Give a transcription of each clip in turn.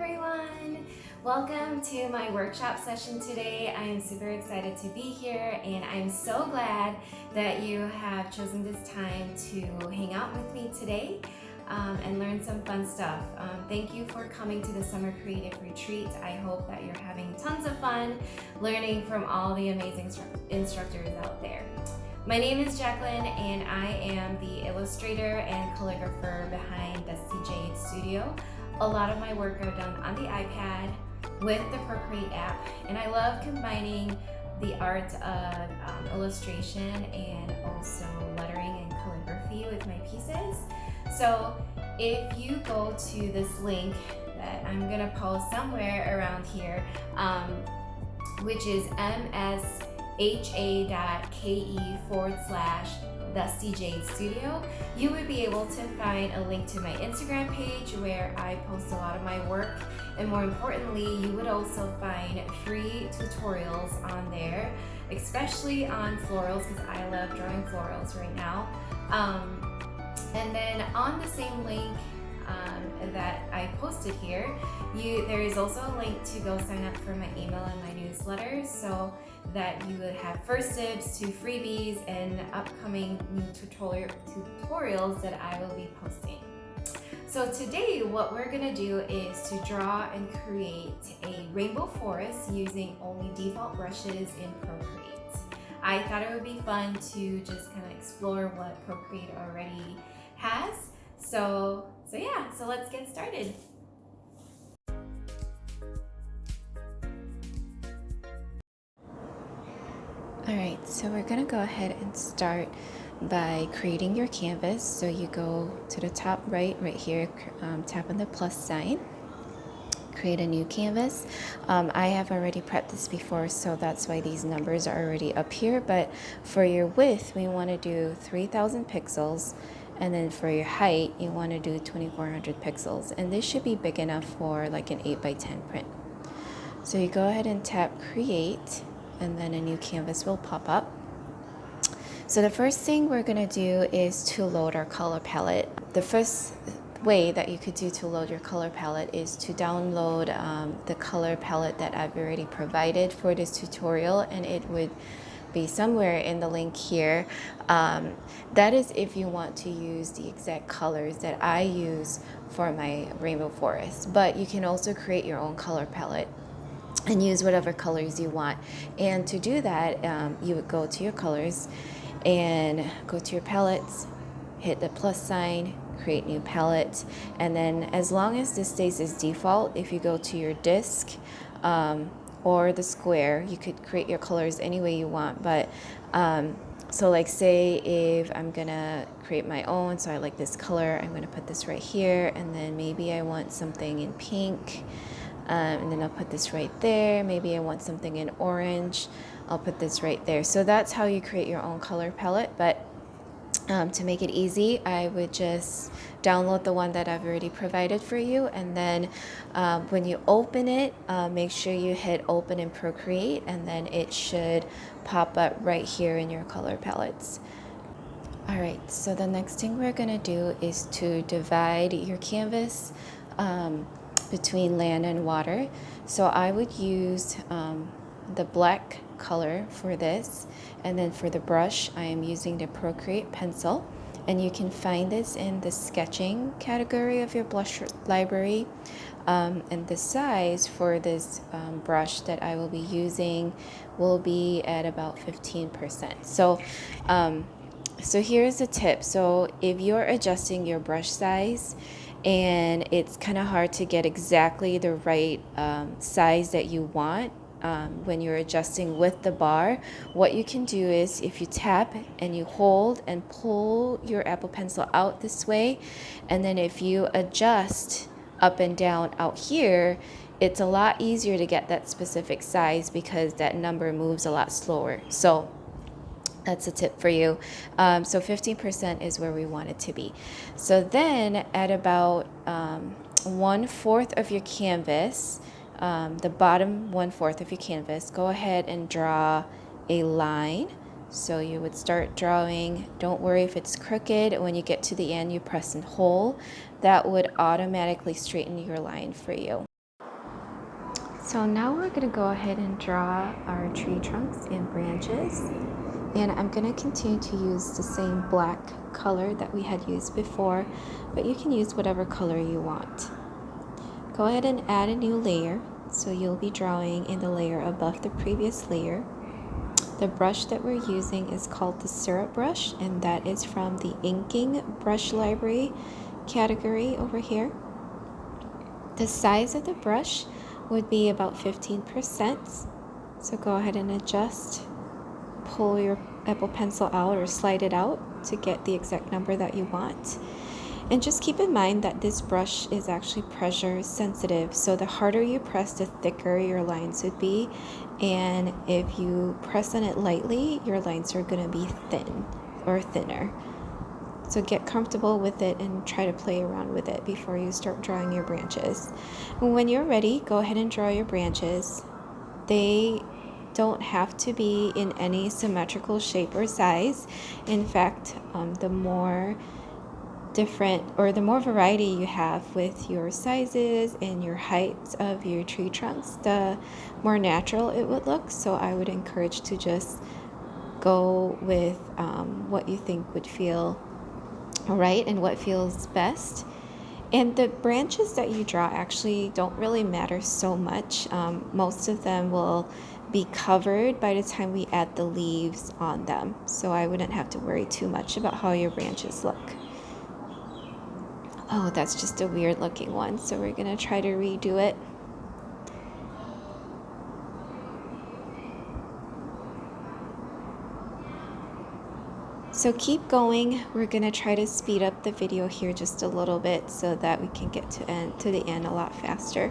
everyone! Welcome to my workshop session today. I am super excited to be here and I'm so glad that you have chosen this time to hang out with me today and learn some fun stuff. Thank you for coming to the Summer Creative Retreat. I hope that you're having tons of fun learning from all the amazing instructors out there. My name is Jaclynn and I am the illustrator and calligrapher behind Dusty Jade Studio. A lot of my work are done on the iPad with the Procreate app, and I love combining the art of illustration and also lettering and calligraphy with my pieces. So if you go to this link that I'm gonna post somewhere around here, which is msha.ke/Dusty Jade Studio, you would be able to find a link to my Instagram page where I post a lot of my work, and more importantly, you would also find free tutorials on there, especially on florals because I love drawing florals right now. And then on the same link that I posted here, there is also a link to go sign up for my email and my newsletter so that you would have first dibs to freebies and upcoming new tutorials that I will be posting. So today what we're gonna do is to draw and create a rainbow forest using only default brushes in Procreate. I thought it would be fun to just kind of explore what Procreate already has. So let's get started. Alright, so we're going to go ahead and start by creating your canvas. So you go to the top right here, tap on the plus sign, create a new canvas. I have already prepped this before, so that's why these numbers are already up here. But for your width, we want to do 3000 pixels. And then for your height, you want to do 2400 pixels. And this should be big enough for like an 8x10 print. So you go ahead and tap create, and then a new canvas will pop up. So the first thing we're going to do is to load our color palette. The first way that you could do to load your color palette is to download the color palette that I've already provided for this tutorial, and it would be somewhere in the link here. That is if you want to use the exact colors that I use for my rainbow forest, but you can also create your own color palette and use whatever colors you want. And to do that, you would go to your colors and go to your palettes, hit the plus sign, create new palette, and then as long as this stays as default, if you go to your disc or the square, you could create your colors any way you want. But so like say if I'm gonna create my own, so I like this color, I'm gonna put this right here, and then maybe I want something in pink, and then I'll put this right there. Maybe I want something in orange, I'll put this right there. So that's how you create your own color palette. But to make it easy, I would just download the one that I've already provided for you, and then when you open it, make sure you hit open in Procreate, and then it should pop up right here in your color palettes. Alright, so the next thing we're going to do is to divide your canvas between land and water. So I would use the black color for this, and then for the brush I am using the Procreate pencil, and you can find this in the sketching category of your brush library. And the size for this brush that I will be using will be at about 15%. So here's a tip. So if you're adjusting your brush size and it's kind of hard to get exactly the right size that you want when you're adjusting with the bar, what you can do is if you tap and you hold and pull your Apple Pencil out this way, and then if you adjust up and down out here, it's a lot easier to get that specific size because that number moves a lot slower. So that's a tip for you. So 15% is where we want it to be. So then at about 1/4 of your canvas, the bottom 1/4 of your canvas, go ahead and draw a line. So you would start drawing. Don't worry if it's crooked. When you get to the end, you press and hold. That would automatically straighten your line for you. So now we're going to go ahead and draw our tree trunks and branches. And I'm going to continue to use the same black color that we had used before, but you can use whatever color you want. Go ahead and add a new layer. So you'll be drawing in the layer above the previous layer. The brush that we're using is called the syrup brush, and that is from the inking brush library category over here. The size of the brush would be about 15%. So go ahead and adjust, pull your Apple Pencil out or slide it out to get the exact number that you want. And just keep in mind that this brush is actually pressure sensitive, so the harder you press, the thicker your lines would be, and if you press on it lightly, your lines are going to be thin or thinner. So get comfortable with it and try to play around with it before you start drawing your branches. And when you're ready, go ahead and draw your branches. They don't have to be in any symmetrical shape or size. In fact, the more different or the more variety you have with your sizes and your heights of your tree trunks, the more natural it would look. So I would encourage to just go with what you think would feel right and what feels best. And the branches that you draw actually don't really matter so much. Most of them will be covered by the time we add the leaves on them, so I wouldn't have to worry too much about how your branches look. Oh, that's just a weird looking one, so we're gonna try to redo it. So keep going. We're gonna try to speed up the video here just a little bit so that we can get to the end a lot faster.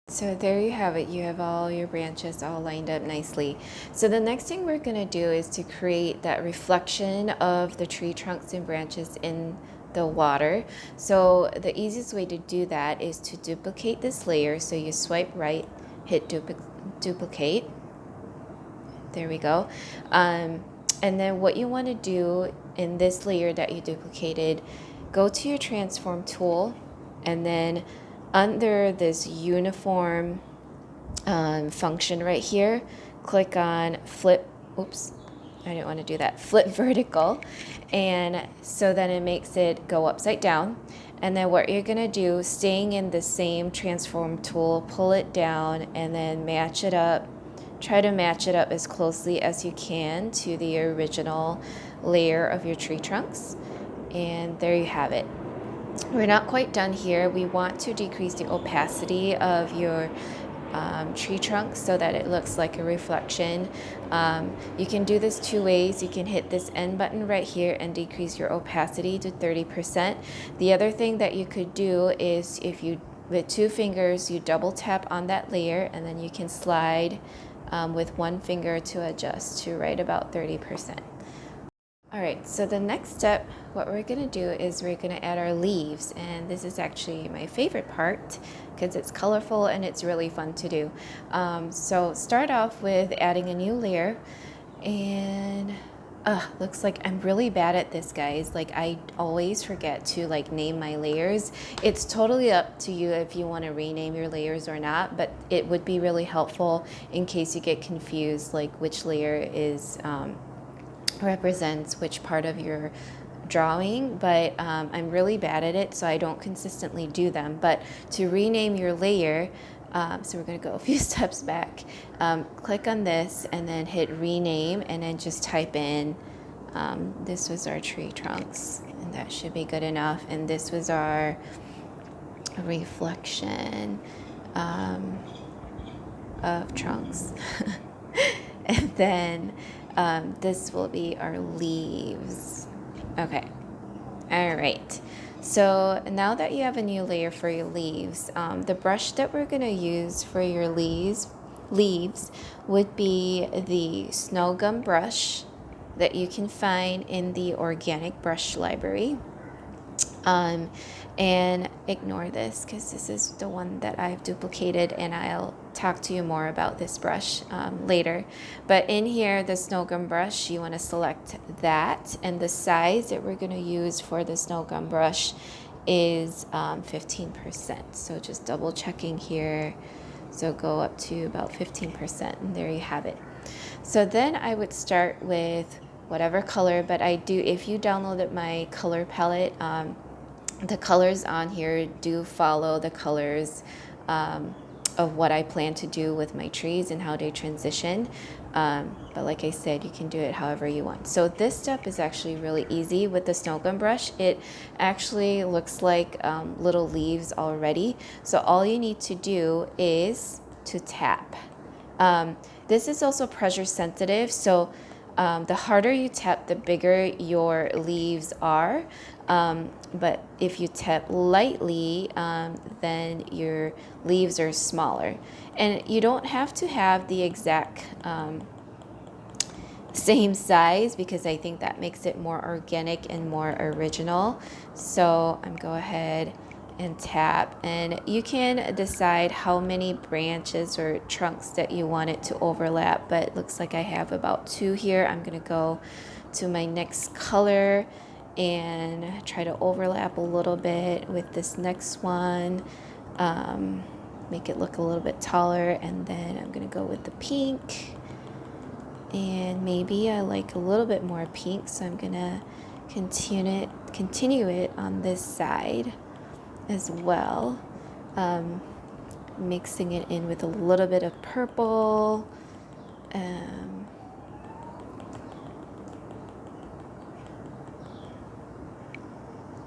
So there you have it. You have all your branches all lined up nicely. So the next thing we're going to do is to create that reflection of the tree trunks and branches in the water. So the easiest way to do that is to duplicate this layer. So you swipe right, hit duplicate. There we go. And then what you want to do in this layer that you duplicated, go to your transform tool, and then under this uniform function right here, click on flip, oops, I didn't want to do that, flip vertical, and so then it makes it go upside down. And then what you're going to do, staying in the same transform tool, pull it down and then match it up. Try to match it up as closely as you can to the original layer of your tree trunks. And there you have it. We're not quite done here. We want to decrease the opacity of your tree trunk so that it looks like a reflection. You can do this two ways. You can hit this end button right here and decrease your opacity to 30%. The other thing that you could do is if you, with two fingers, you double tap on that layer and then you can slide with one finger to adjust to right about 30%. All right, so the next step, what we're gonna do is we're gonna add our leaves, and this is actually my favorite part because it's colorful and it's really fun to do. So start off with adding a new layer, and looks like I'm really bad at this, guys. Like, I always forget to like name my layers. It's totally up to you if you want to rename your layers or not, but it would be really helpful in case you get confused, like which layer is represents which part of your drawing. But I'm really bad at it, so I don't consistently do them. But to rename your layer, so we're going to go a few steps back. Click on this and then hit rename, and then just type in this was our tree trunks, and that should be good enough. And this was our reflection of trunks. And then this will be our leaves. Okay. All right. So now that you have a new layer for your leaves, the brush that we're going to use for your leaves would be the snow gum brush that you can find in the organic brush library. Um, and ignore this because this is the one that I've duplicated, and I'll talk to you more about this brush later. But in here, the snow gum brush, you want to select that, and the size that we're going to use for the snow gum brush is 15%. So just double checking here. So go up to about 15%, and there you have it. So then I would start with whatever color, but I do, if you downloaded my color palette, the colors on here do follow the colors of what I plan to do with my trees and how they transition. But like I said, you can do it however you want. So this step is actually really easy with the snow gum brush. It actually looks like little leaves already. So all you need to do is to tap. This is also pressure sensitive, so the harder you tap, the bigger your leaves are. But if you tap lightly, then your leaves are smaller. And you don't have to have the exact same size, because I think that makes it more organic and more original. So I'm go ahead and tap, and you can decide how many branches or trunks that you want it to overlap, but it looks like I have about 2 here. I'm gonna go to my next color and try to overlap a little bit with this next one, make it look a little bit taller, and then I'm gonna go with the pink. And maybe I like a little bit more pink, so I'm gonna continue it on this side as well, mixing it in with a little bit of purple.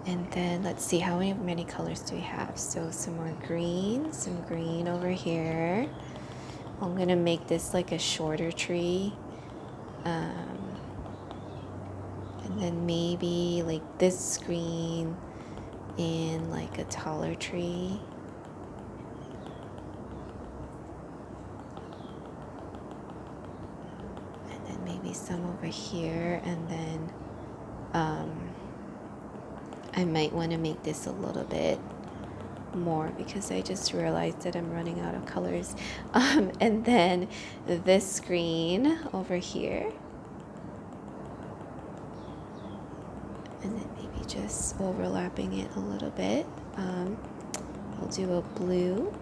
And then let's see, how many colors do we have? So some more green, some green over here. I'm gonna make this like a shorter tree. And then maybe like this green in like a taller tree. And then maybe some over here, and then I might want to make this a little bit more because I just realized that I'm running out of colors. And then this green over here. And then maybe just overlapping it a little bit. I'll do a blue.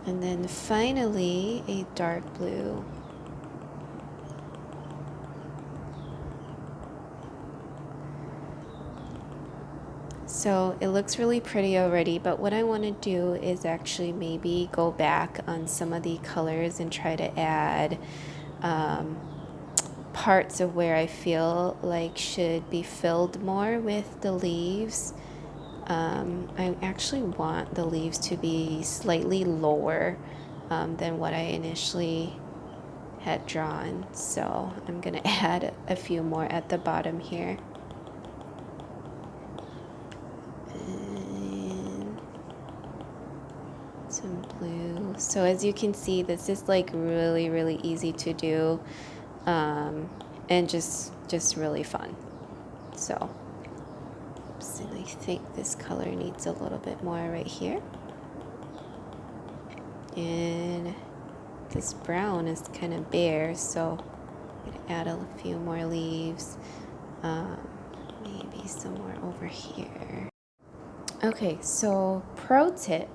And then finally a dark blue. So it looks really pretty already, but what I want to do is actually maybe go back on some of the colors and try to add parts of where I feel like should be filled more with the leaves. I actually want the leaves to be slightly lower than what I initially had drawn. So I'm going to add a few more at the bottom here. Some blue. So as you can see, this is like really easy to do, and just really fun. So I think this color needs a little bit more right here, and this brown is kind of bare, so I'm gonna add a few more leaves, maybe somewhere over here. Okay, so pro tip.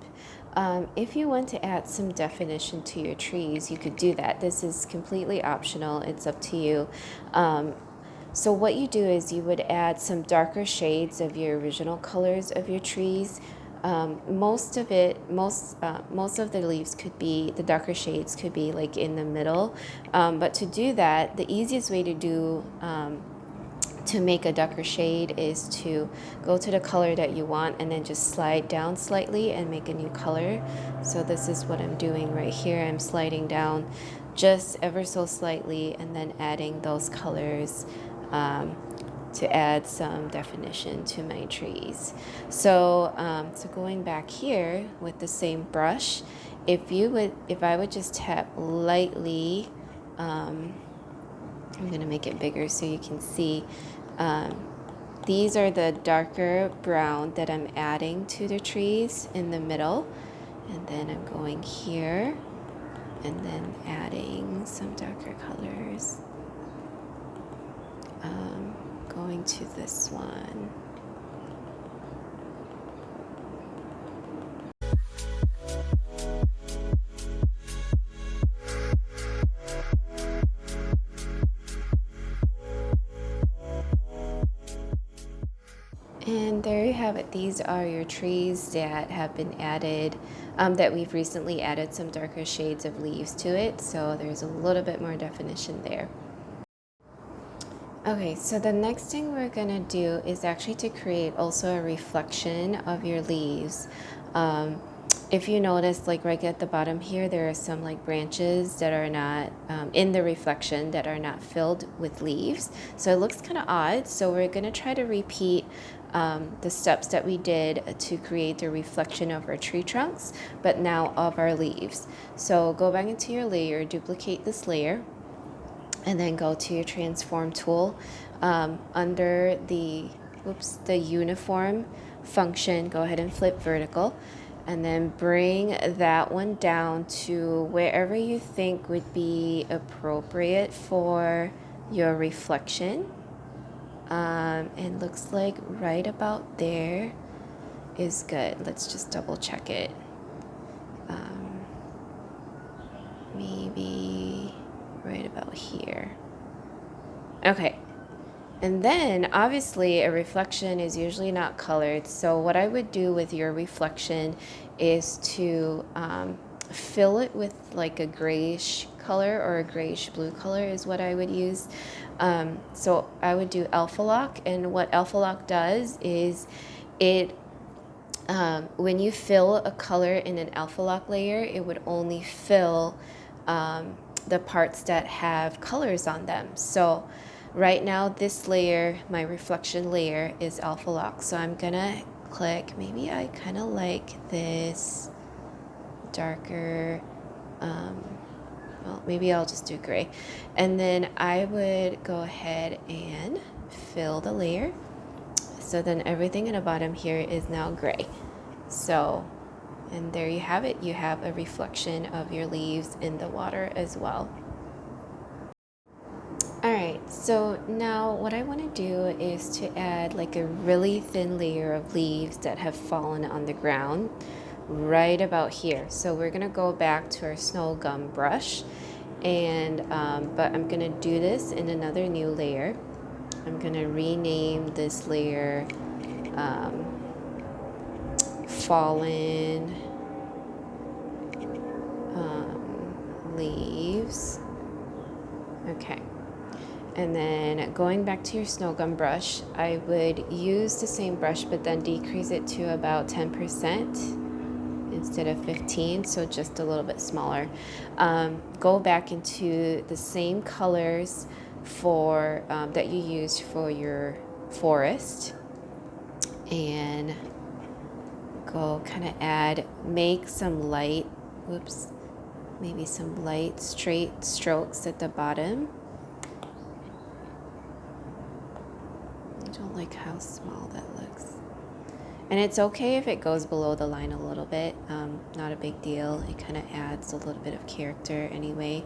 If you want to add some definition to your trees, you could do that. This is completely optional. It's up to you. So what you do is you would add some darker shades of your original colors of your trees. Most of the leaves could be, the darker shades could be like in the middle. But to do that, the easiest way to do to make a darker shade is to go to the color that you want and then just slide down slightly and make a new color. So this is what I'm doing right here. I'm sliding down just ever so slightly and then adding those colors to add some definition to my trees. So so going back here with the same brush, if I would just tap lightly I'm going to make it bigger so you can see. These are the darker brown that I'm adding to the trees in the middle. And then I'm going here and then adding some darker colors. Going to this one. And there you have it. These are your trees that have been added, that we've recently added some darker shades of leaves to it. So there's a little bit more definition there. Okay, so the next thing we're gonna do is actually to create also a reflection of your leaves. If you notice, like right at the bottom here, there are some like branches that are not in the reflection that are not filled with leaves. So it looks kind of odd. So we're gonna try to repeat the steps that we did to create the reflection of our tree trunks, but now of our leaves. So go back into your layer, duplicate this layer, and then go to your transform tool. Under the uniform function, go ahead and flip vertical, and then bring that one down to wherever you think would be appropriate for your reflection. And looks like right about there is good. Let's just double check it. Maybe right about here. Okay. And then obviously a reflection is usually not colored. So what I would do with your reflection is to fill it with like a grayish color, or a grayish blue color is what I would use. So I would do Alpha Lock, and what Alpha Lock does is it when you fill a color in an Alpha Lock layer, it would only fill the parts that have colors on them. So right now this layer, my reflection layer, is Alpha Lock. So I'm gonna click, maybe I kind of like this darker, well, maybe I'll just do gray. And then I would go ahead and fill the layer. So then everything in the bottom here is now gray. So, and there you have it. You have a reflection of your leaves in the water as well. All right, so now what I want to do is to add like a really thin layer of leaves that have fallen on the ground right about here. So we're gonna go back to our snow gum brush, and but I'm gonna do this in another new layer. I'm gonna rename this layer fallen leaves. Okay. And then going back to your snow gum brush, I would use the same brush but then decrease it to about 10% instead of 15, so just a little bit smaller. Go back into the same colors for that you used for your forest, and go kind of make some light, maybe some light straight strokes at the bottom. I don't like how small that looks. And it's okay if it goes below the line a little bit, not a big deal. It kind of adds a little bit of character anyway.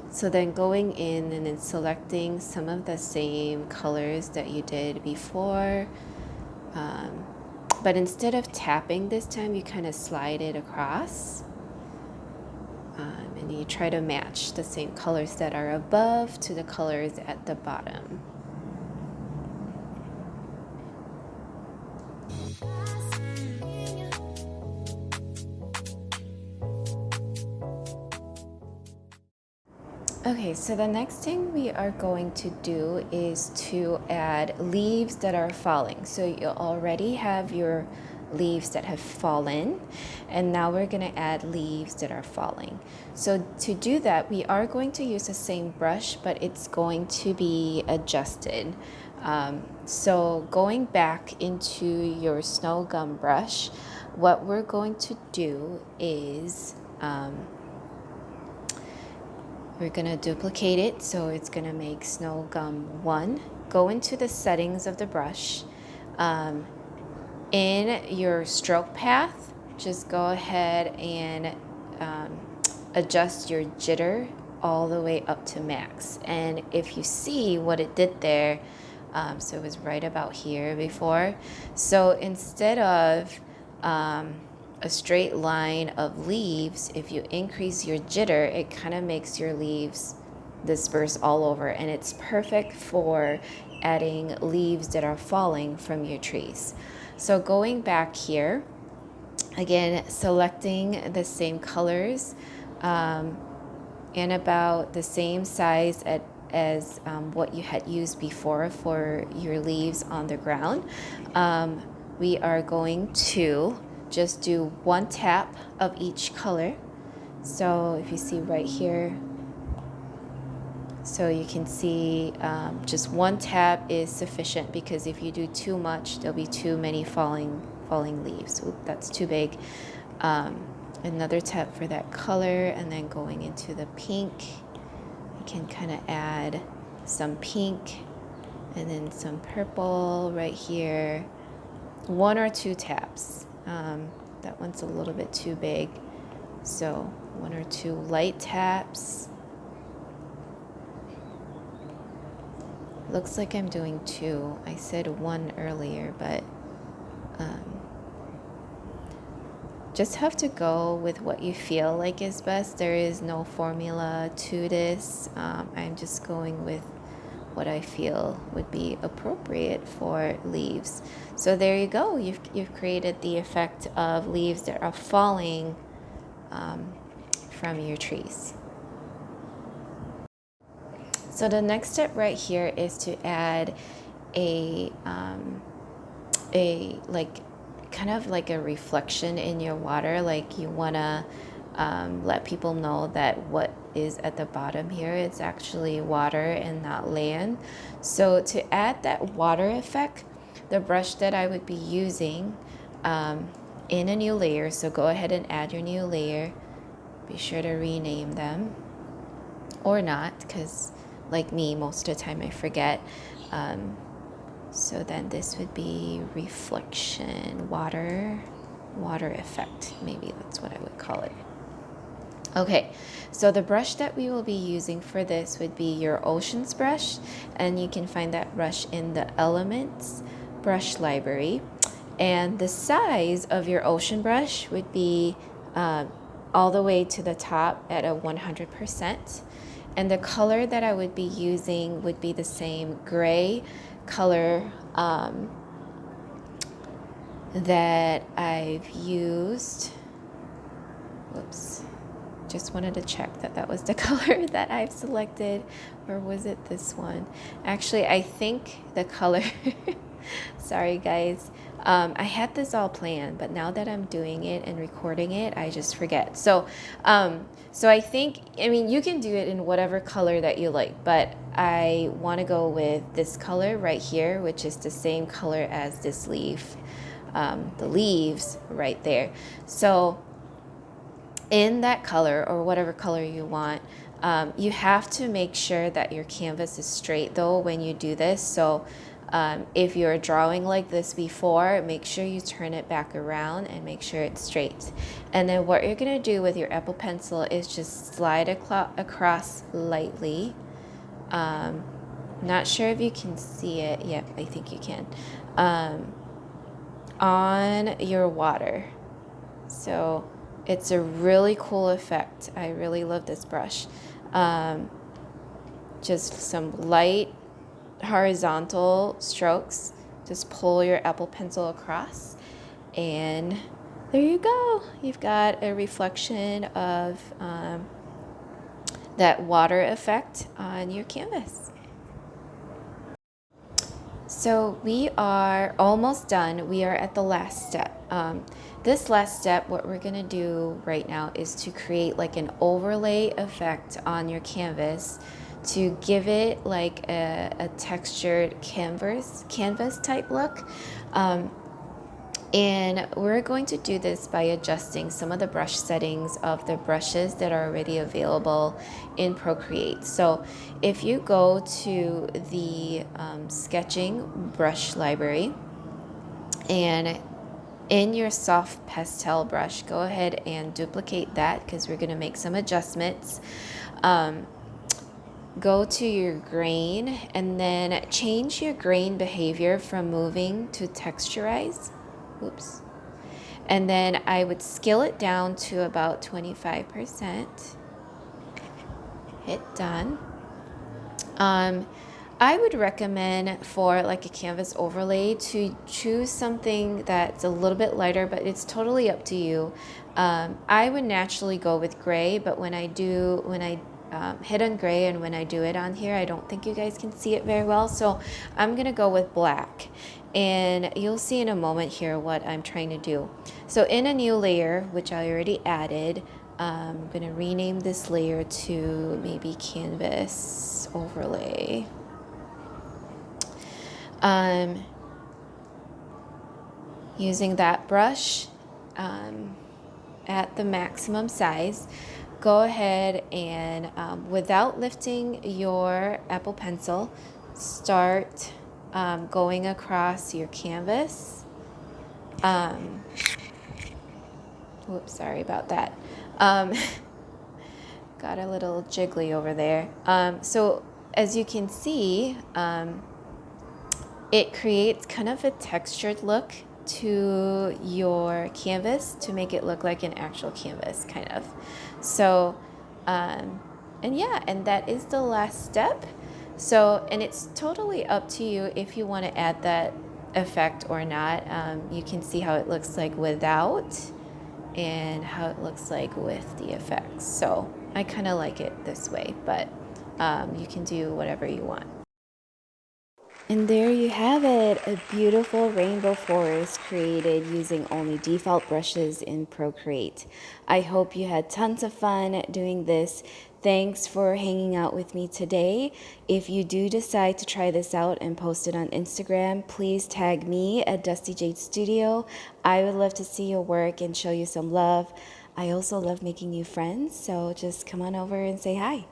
So then going in and then selecting some of the same colors that you did before, but instead of tapping this time, you kind of slide it across, and you try to match the same colors that are above to the colors at the bottom. Okay, so the next thing we are going to do is to add leaves that are falling. So you already have your leaves that have fallen, and now we're going to add leaves that are falling. So to do that, we are going to use the same brush, but it's going to be adjusted. So going back into your snow gum brush, what we're going to do is We're gonna duplicate it, so it's gonna make Snow Gum 1. Go into the settings of the brush. In your stroke path, just go ahead and adjust your jitter all the way up to max. And if you see what it did there, so it was right about here before. So instead of a straight line of leaves, if you increase your jitter, it kind of makes your leaves disperse all over, and it's perfect for adding leaves that are falling from your trees. So going back here, again, selecting the same colors and about the same size as what you had used before for your leaves on the ground. We are going to just do one tap of each color. So if you see right here, so you can see just one tap is sufficient, because if you do too much, there'll be too many falling leaves. Oop, that's too big. Another tap for that color, and then going into the pink, you can kind of add some pink and then some purple right here. One or two taps. That one's a little bit too big, so one or two light taps. Looks like I'm doing two. I said one earlier, but just have to go with what you feel like is best. There is no formula to this. I'm just going with what I feel would be appropriate for leaves. So there you go. You've created the effect of leaves that are falling from your trees. So the next step right here is to add a like kind of like a reflection in your water. Like you wanna let people know that what is at the bottom here, it's actually water and not land. So to add that water effect, the brush that I would be using in a new layer, so go ahead and add your new layer. Be sure to rename them, or not, because like me, most of the time I forget. So then this would be reflection, water effect. Maybe that's what I would call it. Okay, so the brush that we will be using for this would be your Oceans brush, and you can find that brush in the Elements brush library. And the size of your ocean brush would be all the way to the top at a 100%. And the color that I would be using would be the same gray color that I've used. Whoops. Just wanted to check that that was the color that I've selected, or was it this one? Actually, I think the color, sorry guys, I had this all planned, but now that I'm doing it and recording it, I just forget. So I think, I mean, you can do it in whatever color that you like, but I want to go with this color right here, which is the same color as this leaf, the leaves right there. So in that color, or whatever color you want, you have to make sure that your canvas is straight though when you do this. So if you're drawing like this before, make sure you turn it back around and make sure it's straight. And then what you're going to do with your Apple Pencil is just slide across lightly. Not sure if you can see it. Yep, I think you can. On your water. So it's a really cool effect. I really love this brush. Just some light horizontal strokes. Just pull your Apple Pencil across, and there you go. You've got a reflection of that water effect on your canvas. So we are almost done. We are at the last step. This last step, what we're gonna do right now is to create like an overlay effect on your canvas to give it like a textured canvas type look. And we're going to do this by adjusting some of the brush settings of the brushes that are already available in Procreate. So if you go to the sketching brush library, and in your soft pastel brush, go ahead and duplicate that because we're going to make some adjustments. Go to your grain and then change your grain behavior from moving to texturize. Oops. And then I would scale it down to about 25%. Hit done. I would recommend for like a canvas overlay to choose something that's a little bit lighter, but it's totally up to you. I would naturally go with gray, but when I hit on gray and when I do it on here, I don't think you guys can see it very well. So I'm gonna go with black, and you'll see in a moment here what I'm trying to do. So in a new layer, which I already added, I'm gonna rename this layer to maybe canvas overlay. Using that brush at the maximum size, go ahead and without lifting your Apple Pencil, start going across your canvas. Whoops, sorry about that. Got a little jiggly over there. So as you can see, it creates kind of a textured look to your canvas to make it look like an actual canvas, kind of. So, and yeah, and that is the last step. So, and it's totally up to you if you want to add that effect or not. You can see how it looks like without and how it looks like with the effects. So I kind of like it this way, but you can do whatever you want. And there you have it, a beautiful rainbow forest created using only default brushes in Procreate. I hope you had tons of fun doing this. Thanks for hanging out with me today. If you do decide to try this out and post it on Instagram, please tag me at Dusty Jade Studio. I would love to see your work and show you some love. I also love making new friends, so just come on over and say hi.